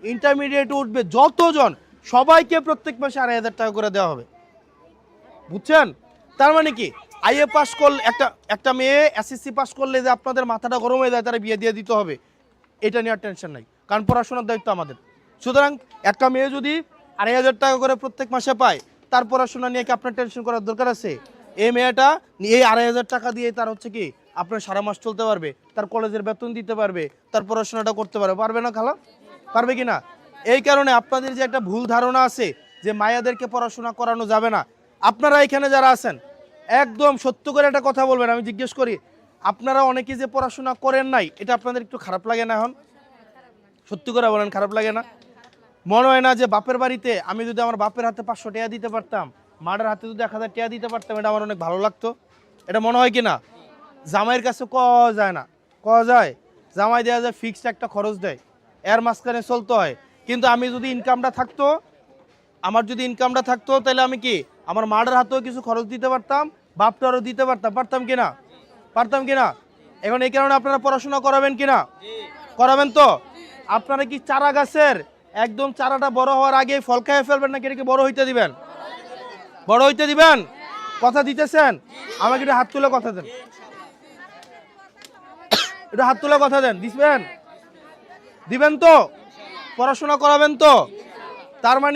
Intermediate উঠবে যতজন সবাইকে প্রত্যেক মাসে 2,500 টাকা করে দেওয়া হবে, বুঝছেন? তার মানে কি আইএ পাস করলে একটা মেয়ে এসএসসি পাস করলে যে আপনাদের মাথাটা গরম হয়ে যায় তারা বিয়ে দিয়ে দিতে হবে, এটা নিয়ে আর টেনশন নাই, কারণ পড়াশোনার দায়িত্ব আমাদের। সুতরাং একটা মেয়ে যদি 2,500 টাকা করে প্রত্যেক মাসে পায়, তার পড়াশোনা নিয়ে কি আপনার টেনশন করার দরকার আছে? এই মেয়েটা এই 2,500 টাকা দিয়ে তার হচ্ছে কি আপনার সারা মাস চলতে পারবে, তার কলেজের বেতন দিতে পারবে, তার পড়াশোনাটা করতে পারবে, পারবে না খালা? পারবে কি না? এই কারণে আপনাদের যে একটা ভুল ধারণা আছে যে মায়াদেরকে পড়াশোনা করানো যাবে না, আপনারা এখানে যারা আছেন একদম সত্য করে একটা কথা বলবেন। আমি জিজ্ঞেস করি, আপনারা অনেকে যে পড়াশোনা করেন নাই, এটা আপনাদের একটু খারাপ লাগে না? এখন সত্যি করে বলেন, খারাপ লাগে না? মনে হয় না যে বাপের বাড়িতে আমি যদি আমার বাপের হাতে 500 টাকা দিতে পারতাম, মায়ের হাতে যদি 1,000 টাকা দিতে পারতাম, এটা আমার অনেক ভালো লাগতো? এটা মনে হয় কি না? জামাইয়ের কাছে কওয়া যায় না? কওয়া যায়। জামাই দেওয়া যায় ফিক্সড একটা খরচ দেয়, এর মাঝখানে চলতে হয়। কিন্তু আমি যদি ইনকামটা থাকতো, আমার যদি ইনকামটা থাকতো, তাহলে আমি কি আমার মায়ের হাতেও কিছু খরচ দিতে পারতাম, বাপটারও দিতে পারতাম, পারতাম কিনা? পারতাম কিনা? এখন এই কারণে আপনারা পড়াশোনা করাবেন কিনা? করাবেন তো? আপনারা কি চারা গাছের একদম চারাটা বড় হওয়ার আগে ফল খেয়ে ফেলবেন, নাকি এটাকে বড় হইতে দিবেন? বড় হইতে দিবেন? কথা দিতেছেন? আমাকে একটু হাত তুলে কথা দেন, একটু হাত তুলে কথা দেন। দিবেন? দিবেন তো? পড়াশোনা করাবেন তো? তার মানে